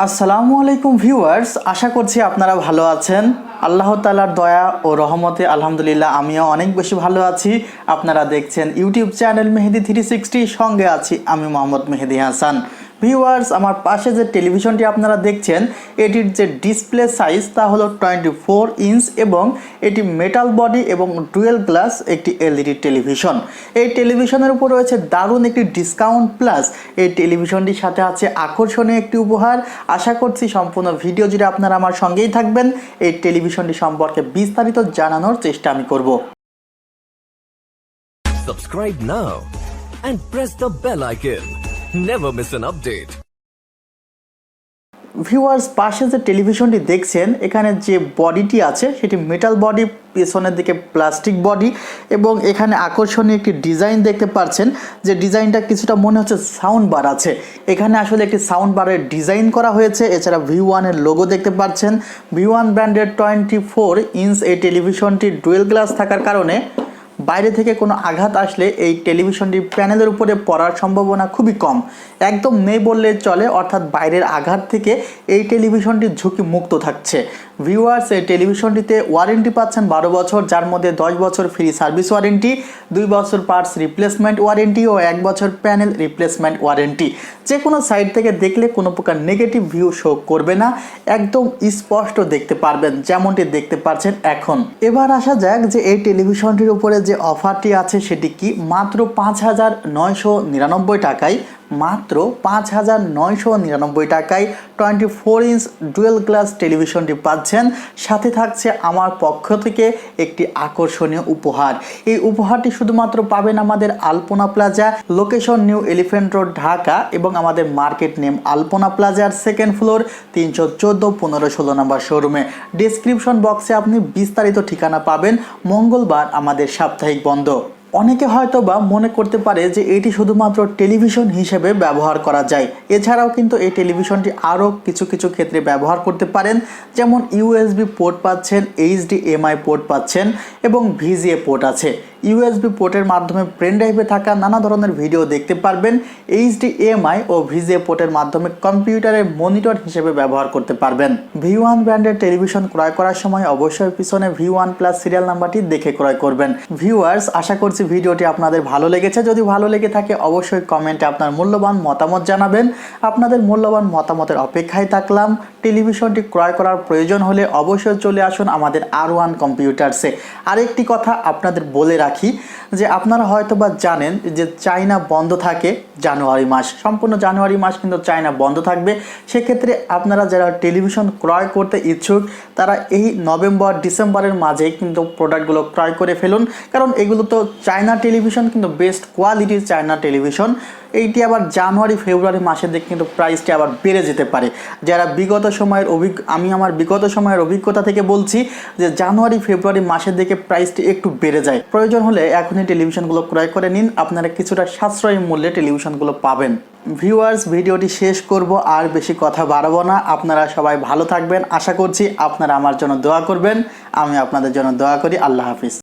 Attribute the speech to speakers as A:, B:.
A: আসসালামু আলাইকুম ভিউয়ার্স, আশা করছি আপনারা ভালো আছেন। আল্লাহ তাআলার দয়া ও রহমতে আলহামদুলিল্লাহ আমিও অনেক বেশি ভালো আছি। আপনারা দেখছেন ইউটিউব চ্যানেল মেহেদি 360, সঙ্গে আছি আমি মোহাম্মদ মেহেদি হাসান। ভিউয়ার্স, আমার পাশে যে টেলিভিশনটি আপনারা দেখছেন এটির যে ডিসপ্লে সাইজ তা হলো 24 ইঞ্চ এবং এটি মেটাল বডি এবং ডুয়েল গ্লাস একটি এলইডি টেলিভিশন। এই টেলিভিশনের উপর রয়েছে দারুণ একটি ডিসকাউন্ট, প্লাস এই টেলিভিশনটির সাথে আছে আকর্ষণীয় একটি উপহার। আশা করছি সম্পূর্ণ ভিডিও জুড়ে আপনারা আমার সঙ্গেই থাকবেন। এই টেলিভিশনটি সম্পর্কে বিস্তারিত জানানোর চেষ্টা আমি করব।
B: Subscribe now and press the bell icon. Never miss an update.
A: Viewers, পাশে যে টেলিভিশনটি দেখছেন এখানে যে বডিটি আছে সেটি মেটাল বডি, পেছনের দিকে প্লাস্টিক বডি এবং এখানে আকর্ষণীয় একটি ডিজাইন দেখতে পাচ্ছেন। যে ডিজাইনটা কিছুটা মনে হচ্ছে সাউন্ড বার আছে। এখানে আসলে একটি সাউন্ড বারের ডিজাইন করা হয়েছে। এছাড়া V1 এর লোগো দেখতে পাচ্ছেন। V1 ব্র্যান্ডের 24 ইঞ্চ এই টেলিভিশনটি ডুয়েল গ্লাস থাকার কারণে বাইরে থেকে কোনো আঘাত আসলে এই টেলিভিশনটির প্যানেলের উপরে পড়ার সম্ভাবনা খুবই কম, একদম নেই বললে চলে। অর্থাৎ বাইরের আঘাত থেকে এই টেলিভিশনটি ঝুঁকি মুক্ত থাকছে। ভিউয়ার্স, এই টেলিভিশনটিতে ওয়ারেন্টি পাচ্ছেন 12 বছর, যার মধ্যে 10 বছর ফ্রি সার্ভিস ওয়ারেন্টি, 2 বছর পার্টস রিপ্লেসমেন্ট ওয়ারেন্টি ও 1 বছর প্যানেল রিপ্লেসমেন্ট ওয়ারেন্টি। যে কোনো সাইড থেকে দেখলে কোনো প্রকার নেগেটিভ ভিউ শো করবে না, একদম স্পষ্ট দেখতে পারবেন যেমনটি দেখতে পাচ্ছেন এখন। এবার আসা যাক যে এই টেলিভিশনটির উপরে যে অফারটি আছে সেটি কি। মাত্র 5,999 টাকায়, মাত্র 5,999 টাকায় 24 ইঞ্চ ডুয়েল গ্লাস টেলিভিশনটি পাচ্ছেন। সাথে থাকছে আমার পক্ষ থেকে একটি আকর্ষণীয় উপহার। এই উপহারটি শুধুমাত্র পাবেন আমাদের Alpana plaza, location new elephant road, Dhaka, এবং আমাদের মার্কেট নেম আলপনা প্লাজার সেকেন্ড ফ্লোর 314, 15, 16 নম্বর শোরুমে। ডেসক্রিপশন বক্সে আপনি বিস্তারিত ঠিকানা পাবেন। মঙ্গলবার আমাদের সাপ্তাহিক বন্ধ। অনেকে হয়তো বা মনে করতে পারে যে এটি শুধুমাত্র টেলিভিশন হিসেবে ব্যবহার করা যায়। এছাড়াও কিন্তু এই টেলিভিশনটি আরও কিছু কিছু ক্ষেত্রে ব্যবহার করতে পারেন, যেমন USB পোর্ট পাচ্ছেন, HDMI পোর্ট পাচ্ছেন এবং VGA পোর্ট আছে। USB পোর্টের মাধ্যমে পেন ড্রাইভে থাকা নানা ধরনের ভিডিও দেখতে পারবেন। HDMI ও VGA পোর্টের মাধ্যমে কম্পিউটারের মনিটর হিসেবে ব্যবহার করতে পারবেন। V1 ব্র্যান্ডের টেলিভিশন ক্রয় করার সময় অবশ্যই পিছনে V1 প্লাস সিরিয়াল নাম্বারটি দেখে ক্রয় করবেন। ভিউয়ার্স, আশা করছি ভিডিওটি আপনাদের ভালো লেগেছে। যদি ভালো লেগে থাকে অবশ্যই কমেন্টে আপনার মূল্যবান মতামত জানাবেন। আপনাদের মূল্যবান মতামতের অপেক্ষায় থাকলাম। টেলিভিশনটি ক্রয় করার প্রয়োজন হলে অবশ্যই চলে আসুন আমাদের R1 কম্পিউটার্সে। আরেকটি কথা আপনাদের বলে রাখি যে আপনারা হয়তো বা জানেন যে চায়না বন্ধ থাকে জানুয়ারি মাস, সম্পূর্ণ জানুয়ারি মাস কিন্তু চায়না বন্ধ থাকবে। সেক্ষেত্রে আপনারা যারা টেলিভিশন ক্রয় করতে ইচ্ছুক তারা এই নভেম্বর ডিসেম্বরের মাঝে কিন্তু প্রোডাক্টগুলো ক্রয় করে ফেলুন, কারণ এগুলো তো চায়না টেলিভিশন, কিন্তু বেস্ট কোয়ালিটির চায়না টেলিভিশন। এইটি আবার জানুয়ারি ফেব্রুয়ারি মাসের দিকে কিন্তু প্রাইসটি আবার বেড়ে যেতে পারে। যারা বিগত সময়ের আমি আমার বিগত সময়ের অভিজ্ঞতা থেকে বলছি যে জানুয়ারি ফেব্রুয়ারি মাসের দিকে প্রাইসটি একটু বেড়ে যায়। প্রয়োজন হলে এখনই টেলিভিশনগুলো ক্রয় করে নিন, আপনারা কিছুটা সাশ্রয়ী মূল্যে টেলিভিশনগুলো পাবেন। ভিউয়ার্স, ভিডিওটি শেষ করব, আর বেশি কথা বাড়াবো না। আপনারা সবাই ভালো থাকবেন। আশা করছি আপনারা আমার জন্য দোয়া করবেন, আমি আপনাদের জন্য দোয়া করি। আল্লাহ হাফিজ।